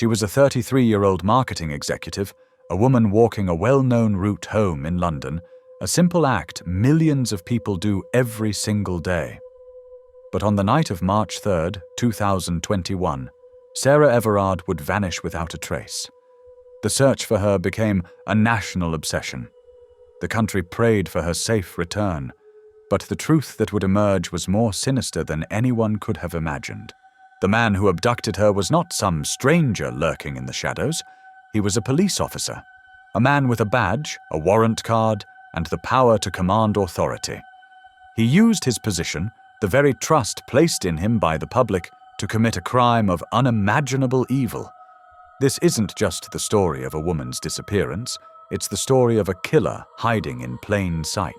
She was a 33-year-old marketing executive, a woman walking a well-known route home in London, a simple act millions of people do every single day. But on the night of March 3rd, 2021, Sarah Everard would vanish without a trace. The search for her became a national obsession. The country prayed for her safe return, but the truth that would emerge was more sinister than anyone could have imagined. The man who abducted her was not some stranger lurking in the shadows. He was a police officer, a man with a badge, a warrant card, and the power to command authority. He used his position, the very trust placed in him by the public, to commit a crime of unimaginable evil. This isn't just the story of a woman's disappearance, it's the story of a killer hiding in plain sight.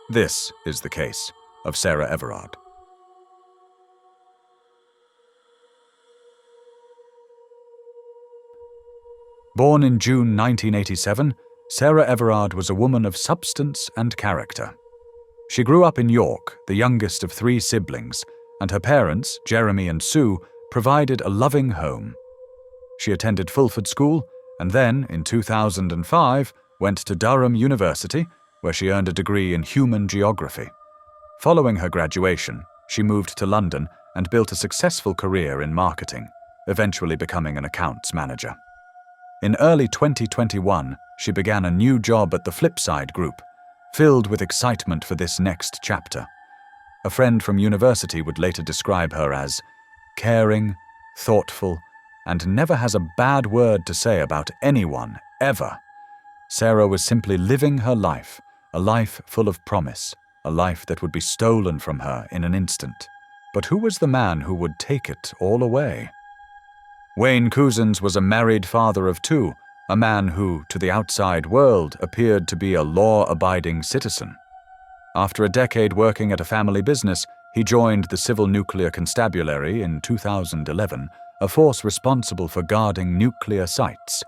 This is the case of Sarah Everard. Born in June 1987, Sarah Everard was a woman of substance and character. She grew up in York, the youngest of 3 siblings, and her parents, Jeremy and Sue, provided a loving home. She attended Fulford School and then, in 2005, went to Durham University, where she earned a degree in human geography. Following her graduation, she moved to London and built a successful career in marketing, eventually becoming an accounts manager. In early 2021, she began a new job at the Flipside Group, filled with excitement for this next chapter. A friend from university would later describe her as caring, thoughtful, and never has a bad word to say about anyone, ever. Sarah was simply living her life, a life full of promise, a life that would be stolen from her in an instant. But who was the man who would take it all away? Wayne Couzens was a married father of 2, a man who, to the outside world, appeared to be a law-abiding citizen. After a decade working at a family business, he joined the Civil Nuclear Constabulary in 2011, a force responsible for guarding nuclear sites.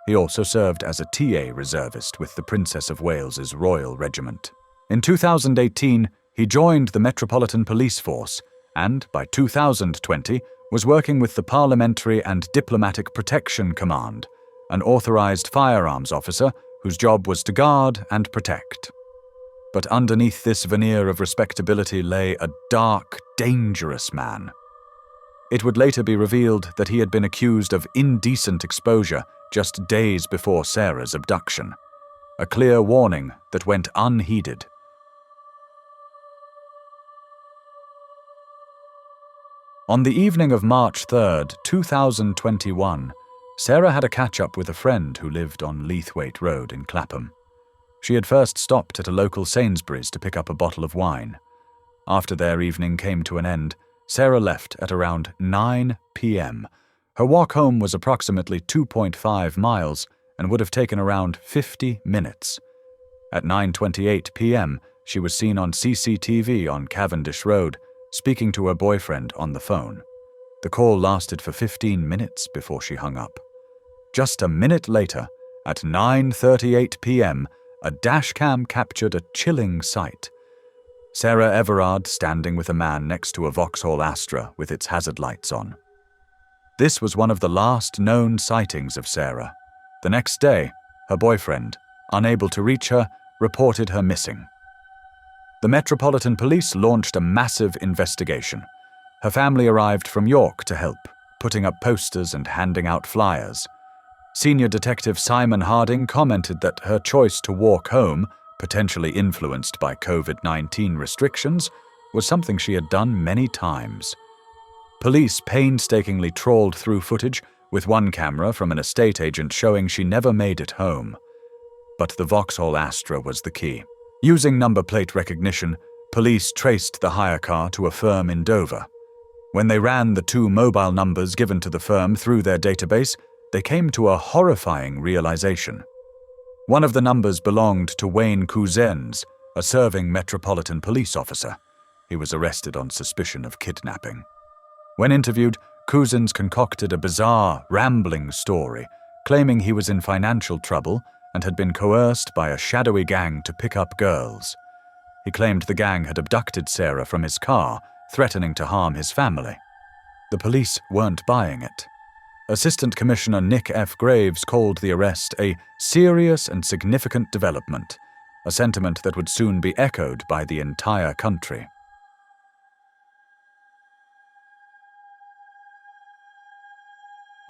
He also served as a TA reservist with the Princess of Wales's Royal Regiment. In 2018, he joined the Metropolitan Police Force and, by 2020, was working with the Parliamentary and Diplomatic Protection Command, an authorized firearms officer whose job was to guard and protect. But underneath this veneer of respectability lay a dark, dangerous man. It would later be revealed that he had been accused of indecent exposure just days before Sarah's abduction, a clear warning that went unheeded. On the evening of March 3rd, 2021, Sarah had a catch-up with a friend who lived on Leithwaite Road in Clapham. She had first stopped at a local Sainsbury's to pick up a bottle of wine. After their evening came to an end, Sarah left at around 9 p.m. Her walk home was approximately 2.5 miles and would have taken around 50 minutes. At 9:28 p.m., she was seen on CCTV on Cavendish Road, speaking to her boyfriend on the phone. The call lasted for 15 minutes before she hung up. Just a minute later, at 9:38 p.m., a dashcam captured a chilling sight. Sarah Everard standing with a man next to a Vauxhall Astra with its hazard lights on. This was one of the last known sightings of Sarah. The next day, her boyfriend, unable to reach her, reported her missing. The Metropolitan Police launched a massive investigation. Her family arrived from York to help, putting up posters and handing out flyers. Senior Detective Simon Harding commented that her choice to walk home, potentially influenced by COVID-19 restrictions, was something she had done many times. Police painstakingly trawled through footage, with one camera from an estate agent showing she never made it home. But the Vauxhall Astra was the key. Using number plate recognition, police traced the hire car to a firm in Dover. When they ran the 2 mobile numbers given to the firm through their database, they came to a horrifying realization. One of the numbers belonged to Wayne Couzens, a serving Metropolitan Police officer. He was arrested on suspicion of kidnapping. When interviewed, Couzens concocted a bizarre, rambling story, claiming he was in financial trouble and had been coerced by a shadowy gang to pick up girls. He claimed the gang had abducted Sarah from his car, threatening to harm his family. The police weren't buying it. Assistant Commissioner Nick F. Graves called the arrest a serious and significant development, a sentiment that would soon be echoed by the entire country.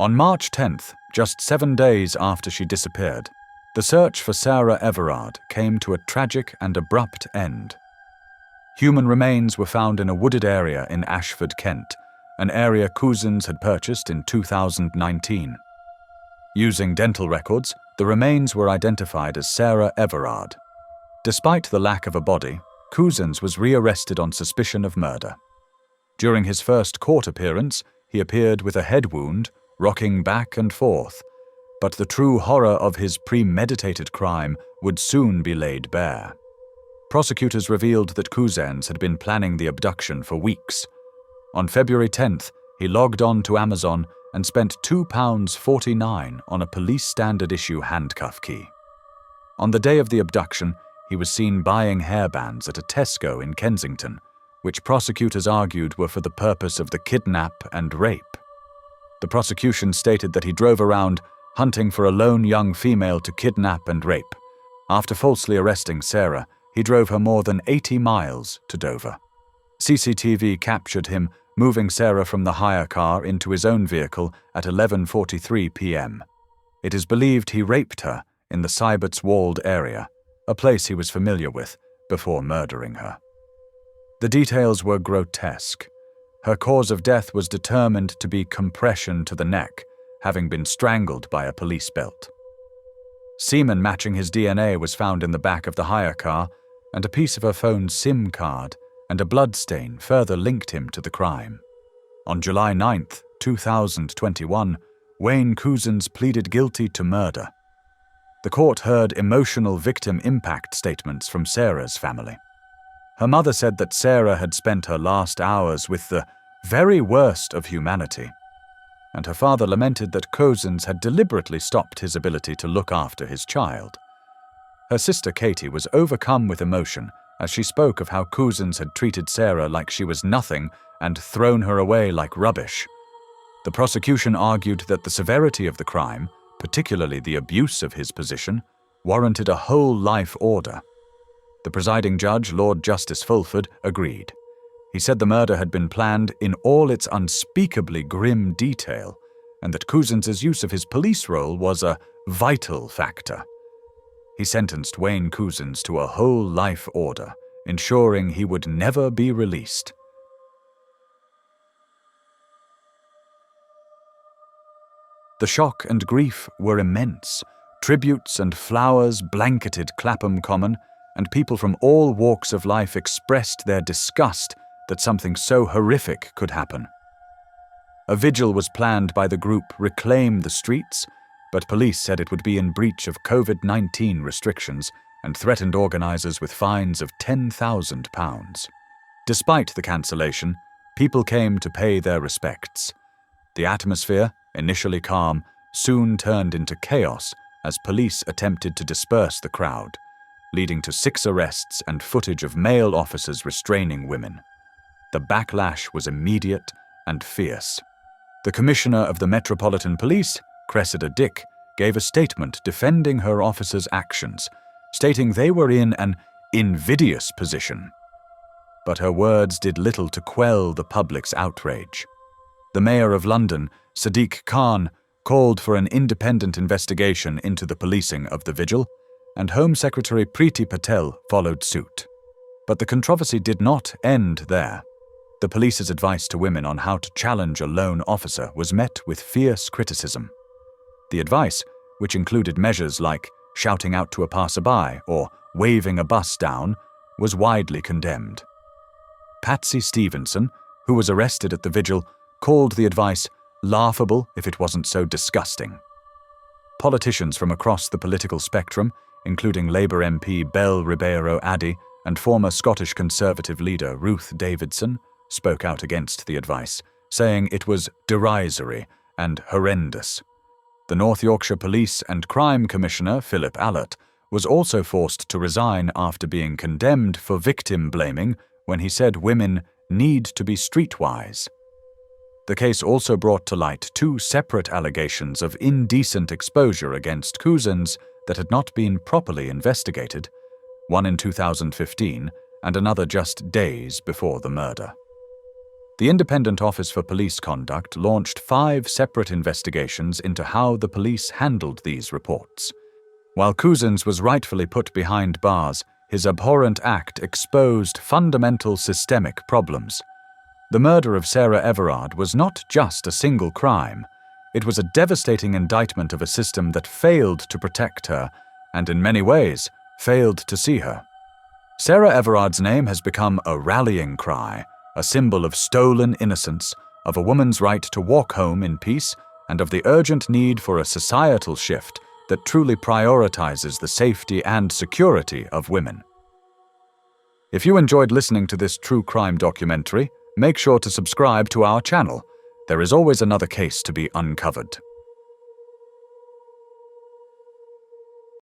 On March 10th, just 7 days after she disappeared, the search for Sarah Everard came to a tragic and abrupt end. Human remains were found in a wooded area in Ashford, Kent, an area Cousins had purchased in 2019. Using dental records, the remains were identified as Sarah Everard. Despite the lack of a body, Cousins was rearrested on suspicion of murder. During his first court appearance, he appeared with a head wound, rocking back and forth, but the true horror of his premeditated crime would soon be laid bare. Prosecutors revealed that Cousins had been planning the abduction for weeks. On February 10th, he logged on to Amazon and spent £2.49 on a police standard-issue handcuff key. On the day of the abduction, he was seen buying hairbands at a Tesco in Kensington, which prosecutors argued were for the purpose of the kidnap and rape. The prosecution stated that he drove around hunting for a lone young female to kidnap and rape. After falsely arresting Sarah, he drove her more than 80 miles to Dover. CCTV captured him moving Sarah from the hire car into his own vehicle at 11:43 p.m. It is believed he raped her in the Sybots walled area, a place he was familiar with, before murdering her. The details were grotesque. Her cause of death was determined to be compression to the neck, having been strangled by a police belt. Semen matching his DNA was found in the back of the hire car, and a piece of her phone's SIM card and a bloodstain further linked him to the crime. On July 9, 2021, Wayne Cousins pleaded guilty to murder. The court heard emotional victim impact statements from Sarah's family. Her mother said that Sarah had spent her last hours with the very worst of humanity, and her father lamented that Cousins had deliberately stopped his ability to look after his child. Her sister Katie was overcome with emotion as she spoke of how Cousins had treated Sarah like she was nothing and thrown her away like rubbish. The prosecution argued that the severity of the crime, particularly the abuse of his position, warranted a whole life order. The presiding judge, Lord Justice Fulford, agreed. He said the murder had been planned in all its unspeakably grim detail, and that Cousins's use of his police role was a vital factor. He sentenced Wayne Cousins to a whole life order, ensuring he would never be released. The shock and grief were immense. Tributes and flowers blanketed Clapham Common, and people from all walks of life expressed their disgust that something so horrific could happen. A vigil was planned by the group Reclaim the Streets, but police said it would be in breach of COVID-19 restrictions and threatened organisers with fines of £10,000. Despite the cancellation, people came to pay their respects. The atmosphere, initially calm, soon turned into chaos as police attempted to disperse the crowd, leading to 6 arrests and footage of male officers restraining women. The backlash was immediate and fierce. The Commissioner of the Metropolitan Police, Cressida Dick, gave a statement defending her officers' actions, stating they were in an invidious position. But her words did little to quell the public's outrage. The Mayor of London, Sadiq Khan, called for an independent investigation into the policing of the vigil, and Home Secretary Priti Patel followed suit. But the controversy did not end there. The police's advice to women on how to challenge a lone officer was met with fierce criticism. The advice, which included measures like shouting out to a passerby or waving a bus down, was widely condemned. Patsy Stevenson, who was arrested at the vigil, called the advice laughable if it wasn't so disgusting. Politicians from across the political spectrum, including Labour MP Bell Ribeiro Addy and former Scottish Conservative leader Ruth Davidson, spoke out against the advice, saying it was derisory and horrendous. The North Yorkshire Police and Crime Commissioner Philip Allott was also forced to resign after being condemned for victim blaming when he said women need to be streetwise. The case also brought to light two separate allegations of indecent exposure against cousins that had not been properly investigated, one in 2015 and another just days before the murder. The Independent Office for Police Conduct launched 5 separate investigations into how the police handled these reports. While Cousins was rightfully put behind bars, his abhorrent act exposed fundamental systemic problems. The murder of Sarah Everard was not just a single crime. It was a devastating indictment of a system that failed to protect her and, in many ways, failed to see her. Sarah Everard's name has become a rallying cry, a symbol of stolen innocence, of a woman's right to walk home in peace, and of the urgent need for a societal shift that truly prioritizes the safety and security of women. If you enjoyed listening to this true crime documentary, make sure to subscribe to our channel. There is always another case to be uncovered.